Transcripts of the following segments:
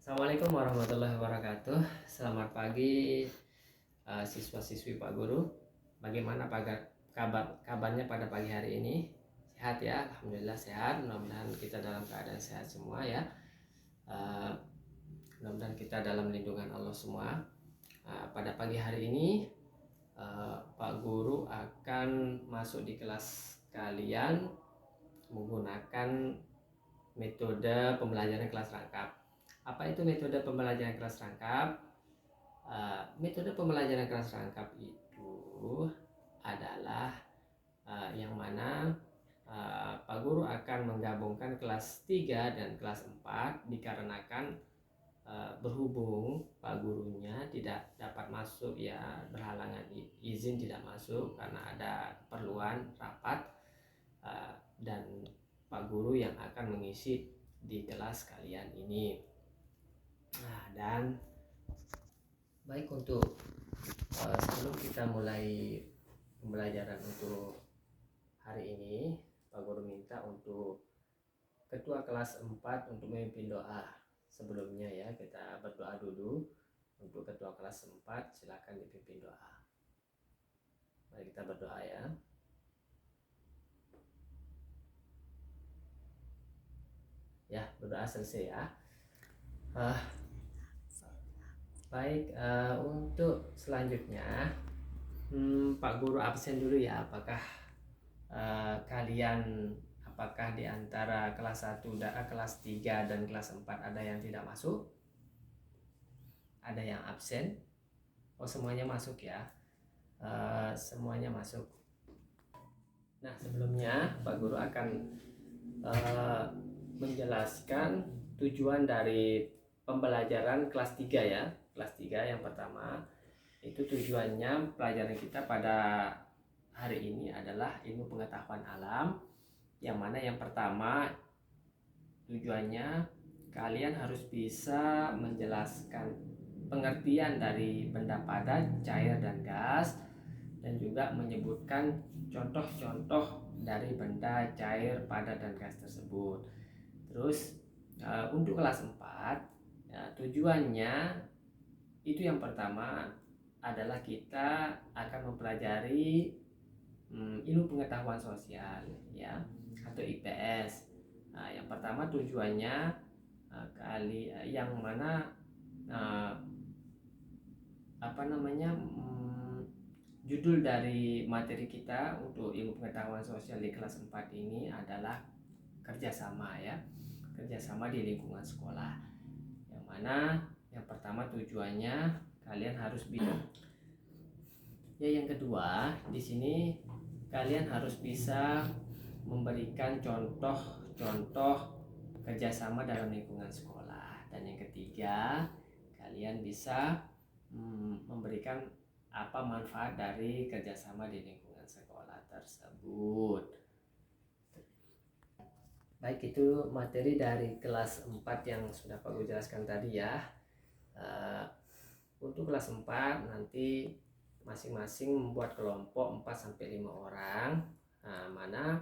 Assalamualaikum warahmatullahi wabarakatuh. Selamat pagi siswa-siswi Pak Guru. Bagaimana kabarnya pada pagi hari ini? Sehat ya? Alhamdulillah sehat. Mudah-mudahan kita dalam keadaan sehat semua ya. Uh, Mudah-mudahan kita dalam lindungan Allah semua. Pada pagi hari ini Pak Guru akan masuk di kelas kalian menggunakan metode pembelajaran kelas rangkap. Apa itu metode pembelajaran kelas rangkap? Metode pembelajaran kelas rangkap itu adalah yang mana Pak Guru akan menggabungkan kelas 3 dan kelas 4 dikarenakan berhubung Pak Gurunya tidak dapat masuk ya, berhalangan izin tidak masuk karena ada keperluan rapat, dan Pak Guru yang akan mengisi di kelas kalian ini. Dan baik, untuk sebelum kita mulai pembelajaran untuk hari ini, Pak Guru minta untuk ketua kelas 4 untuk memimpin doa. Sebelumnya ya, kita berdoa dulu. Untuk ketua kelas 4 silakan dipimpin doa. Mari kita berdoa ya. Ya, berdoa selesai ya. Baik, untuk selanjutnya Pak Guru absen dulu ya. Apakah kalian di antara kelas 1, kelas 3 dan kelas 4 ada yang tidak masuk? Ada yang absen? Oh, semuanya masuk ya. Semuanya masuk. Nah, sebelumnya Pak Guru akan menjelaskan tujuan dari pembelajaran kelas 3 ya. Kelas 3 yang pertama itu tujuannya pelajaran kita pada hari ini adalah ilmu pengetahuan alam, yang mana yang pertama tujuannya kalian harus bisa menjelaskan pengertian dari benda padat, cair, dan gas, dan juga menyebutkan contoh-contoh dari benda cair, padat, dan gas tersebut. Terus untuk kelas 4 tujuannya itu yang pertama adalah kita akan mempelajari ilmu pengetahuan sosial ya, atau IPS. Yang pertama tujuannya yang mana judul dari materi kita untuk ilmu pengetahuan sosial di kelas 4 ini adalah kerjasama ya, kerjasama di lingkungan sekolah. Yang mana yang pertama tujuannya kalian harus bisa ya. Yang kedua, di sini kalian harus bisa memberikan contoh-contoh kerjasama dalam lingkungan sekolah. Dan yang ketiga, kalian bisa memberikan apa manfaat dari kerjasama di lingkungan sekolah tersebut. Baik, itu materi dari kelas 4 yang sudah Pak Guru jelaskan tadi ya. Untuk kelas 4 nanti masing-masing membuat kelompok 4-5 orang. Mana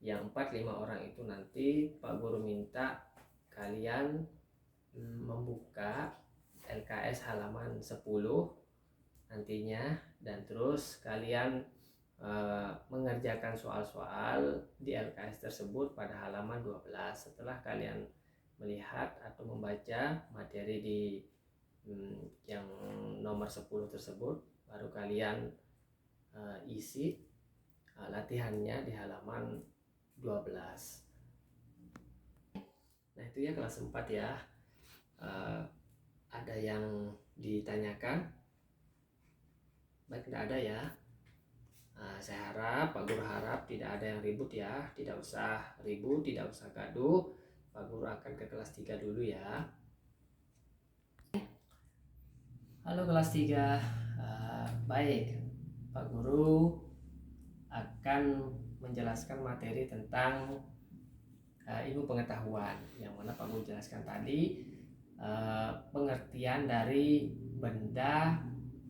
yang 4-5 orang itu nanti Pak Guru minta kalian membuka LKS halaman 10 nantinya, dan terus kalian mengerjakan soal-soal di LKS tersebut pada halaman 12. Setelah kalian melihat atau membaca materi di yang nomor 10 tersebut, baru kalian isi latihannya di halaman 12. Nah, itu ya kelas 4 ya. Ada yang ditanyakan? Baik, tidak ada ya. Saya harap, Pak Guru harap tidak ada yang ribut ya. Tidak usah ribut, tidak usah gaduh. Pak Guru akan ke kelas 3 dulu ya. Halo kelas 3. Baik, Pak Guru akan menjelaskan materi tentang ilmu pengetahuan, yang mana Pak Guru jelaskan tadi pengertian dari benda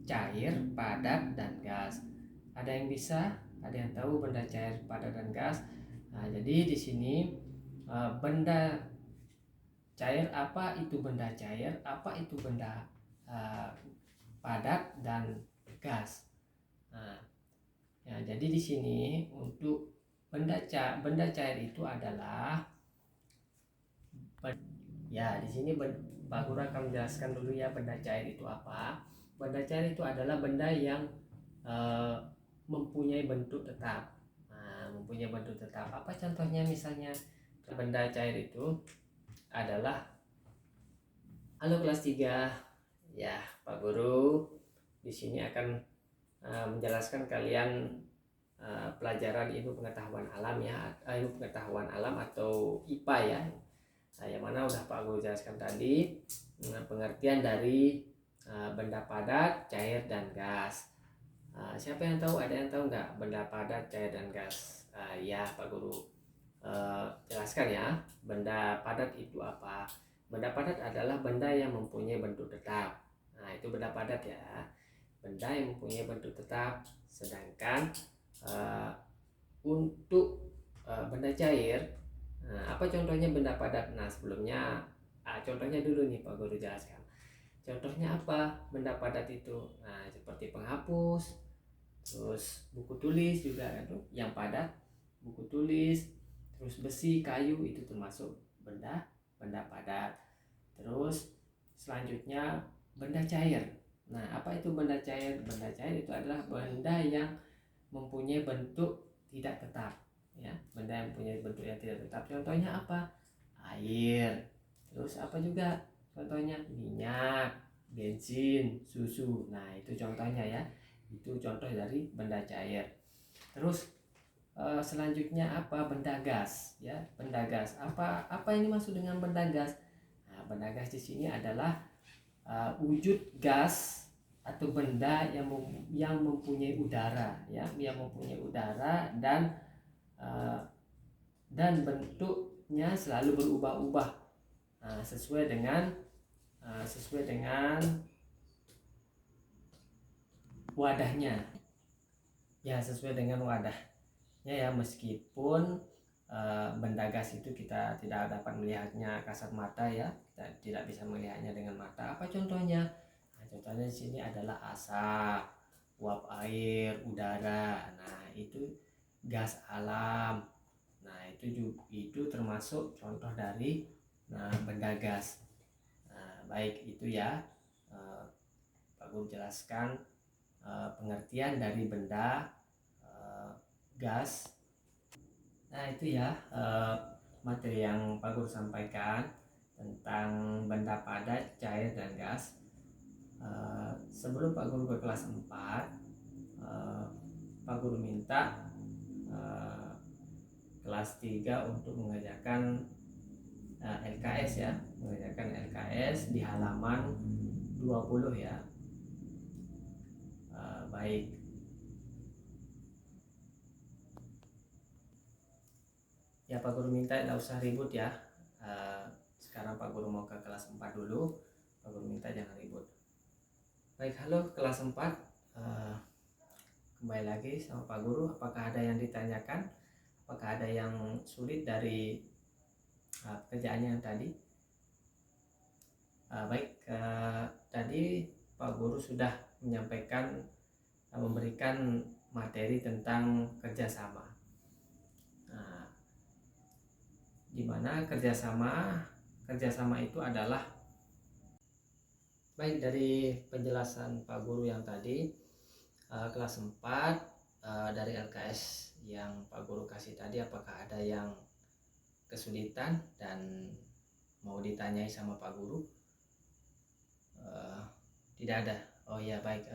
cair, padat, dan gas. Ada yang bisa? Ada yang tahu benda cair, padat, dan gas? Jadi di sini benda cair, apa itu benda cair, apa itu benda padat dan gas. Nah, ya, jadi di sini untuk benda cair itu adalah, ya di sini Pak Guru akan menjelaskan dulu ya benda cair itu apa. Benda cair itu adalah benda yang mempunyai bentuk tetap. Nah, mempunyai bentuk tetap. Apa contohnya? Misalnya benda cair itu adalah, halo kelas 3. Ya, Pak Guru di sini akan menjelaskan kalian pelajaran ilmu pengetahuan alam ya, ilmu pengetahuan alam atau IPA ya. Nah, yang mana udah Pak Guru jelaskan tadi pengertian dari benda padat, cair, dan gas. Siapa yang tahu? Ada yang tahu nggak benda padat, cair, dan gas? Ya, Pak Guru jelaskan ya. Benda padat itu apa? Benda padat adalah benda yang mempunyai bentuk tetap. Nah, itu benda padat ya. Benda yang mempunyai bentuk tetap. Sedangkan untuk benda cair, nah, apa contohnya benda padat? Nah, sebelumnya contohnya dulu nih Pak Guru jelaskan. Contohnya apa benda padat itu? Nah, seperti penghapus, terus buku tulis juga kan tuh yang padat, buku tulis, terus besi, kayu itu termasuk benda padat. Terus selanjutnya benda cair. Nah, apa itu benda cair? Benda cair itu adalah benda yang mempunyai bentuk tidak tetap ya, benda yang mempunyai bentuk yang tidak tetap. Contohnya apa? Air. Terus apa juga contohnya? Minyak, bensin, susu. Nah, itu contohnya ya. Itu contoh dari benda cair. Terus selanjutnya apa? Benda gas ya. Benda gas. Apa ini maksud dengan benda gas? Nah, benda gas di sini adalah wujud gas atau benda yang mempunyai udara ya, yang mempunyai udara dan bentuknya selalu berubah-ubah sesuai dengan wadahnya ya, sesuai dengan wadahnya ya, meskipun benda gas itu kita tidak dapat melihatnya kasat mata ya, kita tidak bisa melihatnya dengan mata. Apa contohnya? Nah, contohnya di sini adalah asap, uap air, udara. Nah, itu gas alam. Nah, itu termasuk contoh dari benda gas. Nah, baik itu ya, Pak Guru jelaskan pengertian dari benda gas. Nah, itu ya materi yang Pak Guru sampaikan tentang benda padat, cair, dan gas. Sebelum Pak Guru ke kelas 4, Pak Guru minta kelas 3 untuk mengerjakan LKS ya, mengerjakan LKS di halaman 20 ya. Baik. Ya, Pak Guru minta tidak usah ribut ya. Sekarang Pak Guru mau ke kelas 4 dulu. Pak Guru minta jangan ribut. Baik, halo kelas 4. Kembali lagi sama Pak Guru. Apakah ada yang ditanyakan? Apakah ada yang sulit dari pekerjaannya yang tadi? Baik, tadi Pak Guru sudah menyampaikan, memberikan materi tentang kerjasama. Di mana kerjasama itu adalah, baik dari penjelasan Pak Guru yang tadi kelas 4 dari LKS yang Pak Guru kasih tadi, apakah ada yang kesulitan dan mau ditanyai sama Pak Guru? Tidak ada. Oh ya, baik,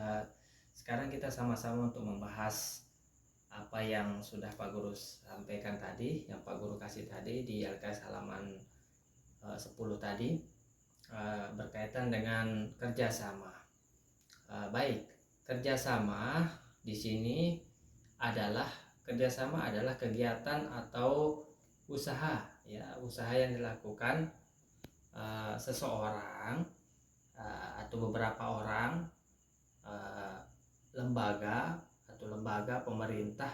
sekarang kita sama-sama untuk membahas apa yang sudah Pak Guru sampaikan tadi, yang Pak Guru kasih tadi di LKS halaman 10 tadi, berkaitan dengan kerjasama. Baik, kerjasama di sini adalah kegiatan atau usaha ya, usaha yang dilakukan seseorang atau beberapa orang, lembaga pemerintah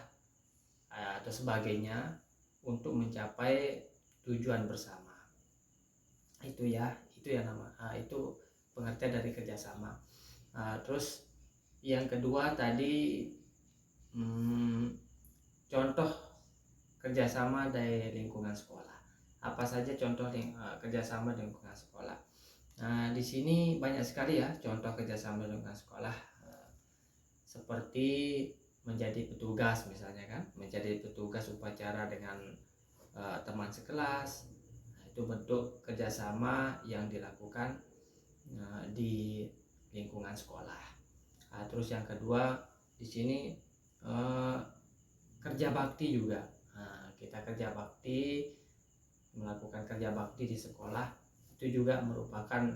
atau sebagainya untuk mencapai tujuan bersama Itu ya, itu pengertian dari kerjasama. Terus yang kedua tadi, contoh kerjasama dari lingkungan sekolah. Apa saja contoh kerjasama di lingkungan sekolah? Nah, di sini banyak sekali ya contoh kerjasama di lingkungan sekolah, seperti menjadi petugas misalnya kan, menjadi petugas upacara dengan teman sekelas. Nah, itu bentuk kerjasama yang dilakukan di lingkungan sekolah. Terus yang kedua di sini kerja bakti juga. Kita kerja bakti, melakukan kerja bakti di sekolah itu juga merupakan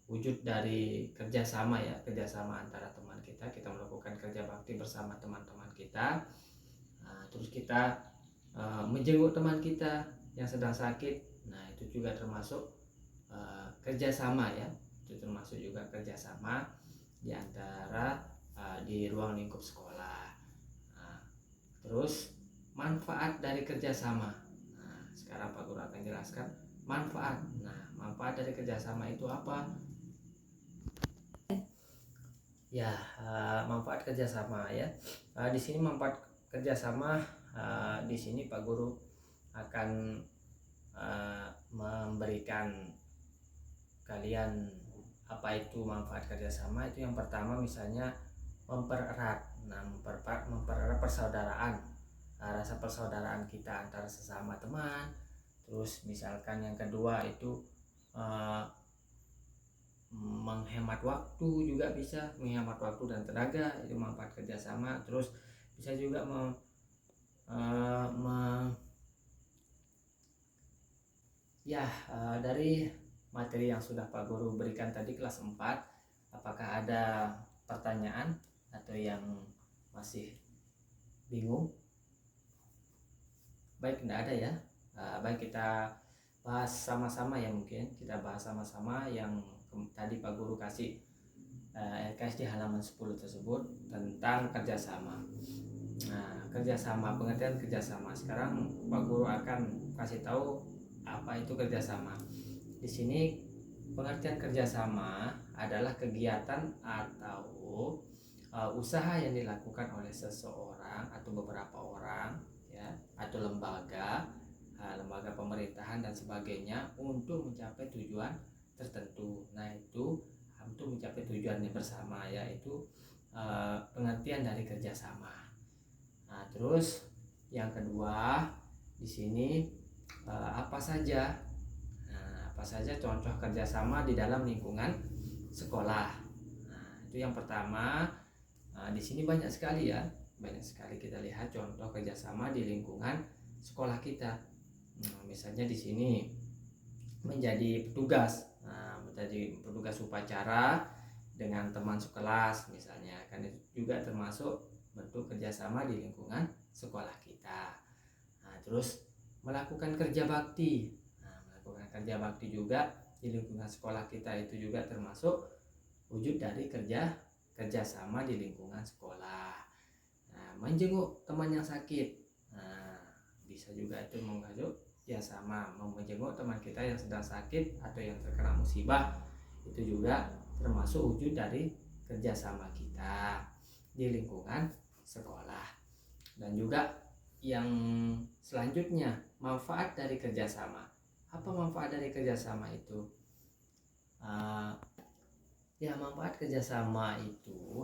wujud dari kerjasama ya, kerjasama antara teman kita. Kita melakukan kerja bakti bersama teman-teman kita. Terus kita menjenguk teman kita yang sedang sakit. Nah, itu juga termasuk kerjasama ya. Itu termasuk juga kerjasama di antara di ruang lingkup sekolah. Terus manfaat dari kerjasama. Nah, sekarang Pak Guru akan jelaskan manfaat. Nah, manfaat dari kerjasama itu apa? Ya, manfaat kerjasama ya. Di sini manfaat kerjasama, di sini Pak Guru akan memberikan kalian apa itu manfaat kerjasama. Itu yang pertama misalnya mempererat. Nah, mempererat persaudaraan, rasa persaudaraan kita antara sesama teman. Terus misalkan yang kedua itu menghemat waktu, juga bisa menghemat waktu dan tenaga, itu manfaat kerjasama. Terus bisa juga dari materi yang sudah Pak Guru berikan tadi kelas 4, apakah ada pertanyaan atau yang masih bingung? Baik, tidak ada ya. Baik, kita bahas sama-sama ya, mungkin kita bahas sama-sama yang tadi Pak Guru kasih LKS di halaman 10 tersebut tentang kerjasama. Nah, kerjasama, pengertian kerjasama. Sekarang Pak Guru akan kasih tahu apa itu kerjasama. Di sini pengertian kerjasama adalah kegiatan atau usaha yang dilakukan oleh seseorang atau beberapa orang ya, atau lembaga pemerintahan dan sebagainya untuk mencapai tujuan tertentu. Nah, itu untuk mencapai tujuannya bersama, yaitu pengertian dari kerjasama. Nah, terus yang kedua di sini apa saja contoh kerjasama di dalam lingkungan sekolah. Nah, itu yang pertama. Di sini banyak sekali kita lihat contoh kerjasama di lingkungan sekolah kita. Nah, misalnya di sini menjadi petugas, menjadi petugas upacara dengan teman sekelas misalnya, kan itu juga termasuk bentuk kerjasama di lingkungan sekolah kita. Nah, terus melakukan kerja bakti. Melakukan kerja bakti juga di lingkungan sekolah kita, itu juga termasuk wujud dari kerjasama di lingkungan sekolah. Nah, menjenguk teman yang sakit, bisa juga itu mengajuk ya, sama menjenguk teman kita yang sedang sakit atau yang terkena musibah, itu juga termasuk wujud dari kerjasama kita di lingkungan sekolah. Dan juga yang selanjutnya, manfaat dari kerjasama. Apa manfaat dari kerjasama itu? Manfaat kerjasama itu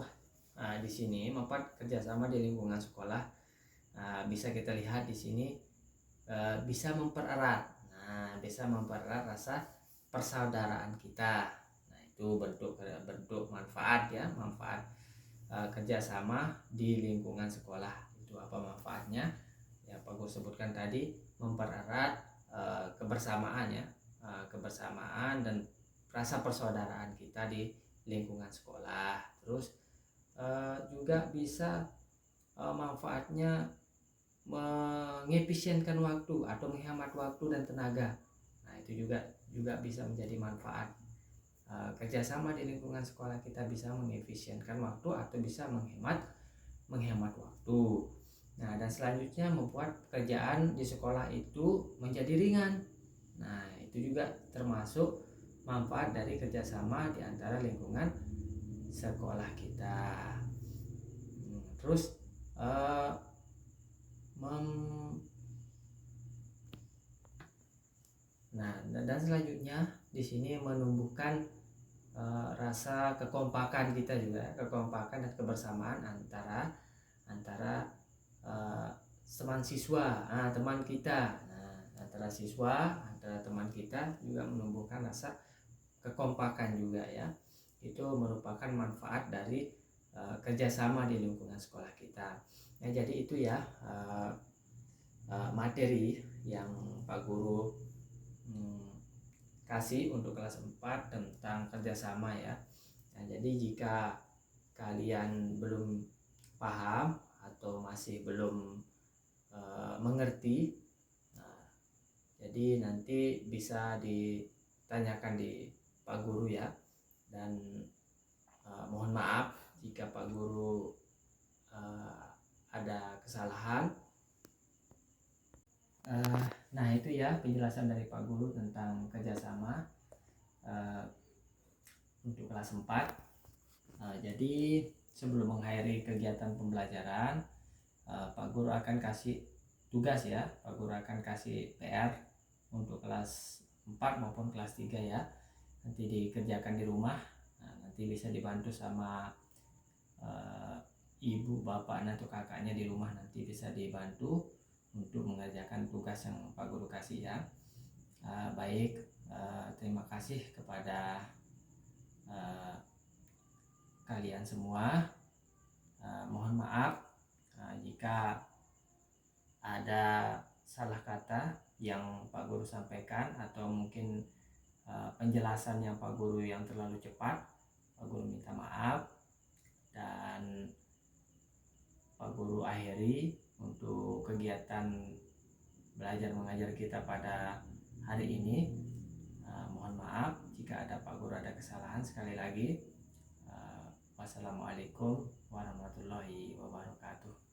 di sini manfaat kerjasama di lingkungan sekolah bisa kita lihat di sini, bisa mempererat. Bisa mempererat rasa persaudaraan kita. Nah, itu bentuk manfaat ya, manfaat kerjasama di lingkungan sekolah. Itu apa manfaatnya? Ya, Pak Guru sebutkan tadi, mempererat kebersamaan ya, kebersamaan dan rasa persaudaraan kita di lingkungan sekolah. Terus juga bisa manfaatnya mengefisienkan waktu atau menghemat waktu dan tenaga. Nah, itu juga bisa menjadi manfaat. Kerjasama di lingkungan sekolah kita bisa mengefisienkan waktu atau bisa menghemat waktu. Nah, dan selanjutnya membuat pekerjaan di sekolah itu menjadi ringan. Nah, itu juga termasuk manfaat dari kerjasama di antara lingkungan sekolah kita. Terus nah, dan selanjutnya di sini menumbuhkan rasa kekompakan kita juga, kekompakan dan kebersamaan antara teman siswa, teman kita. Nah, antara siswa, antara teman kita juga menumbuhkan rasa kekompakan juga ya. Itu merupakan manfaat dari kerjasama di lingkungan sekolah kita. Nah, jadi itu ya materi yang Pak Guru kasih untuk kelas 4 tentang kerjasama ya. Nah, jadi jika kalian belum paham atau masih belum mengerti, nah, jadi nanti bisa ditanyakan di Pak Guru ya. Dan mohon maaf jika Pak Guru ada kesalahan. Nah, itu ya penjelasan dari Pak Guru tentang kerjasama untuk kelas 4. Jadi sebelum mengakhiri kegiatan pembelajaran, Pak Guru akan kasih tugas ya. Pak Guru akan kasih PR untuk kelas 4 maupun kelas 3 ya. Nanti dikerjakan di rumah. Nah, nanti bisa dibantu sama ibu, bapak, atau kakaknya di rumah, nanti bisa dibantu untuk mengerjakan tugas yang Pak Guru kasih ya. Baik, terima kasih kepada kalian semua. Mohon maaf jika ada salah kata yang Pak Guru sampaikan, atau mungkin penjelasan yang Pak Guru yang terlalu cepat. Pak Guru minta maaf, dan Pak Guru akhiri untuk kegiatan belajar mengajar kita pada hari ini. Mohon maaf jika ada Pak Guru ada kesalahan. Sekali lagi, wassalamualaikum warahmatullahi wabarakatuh.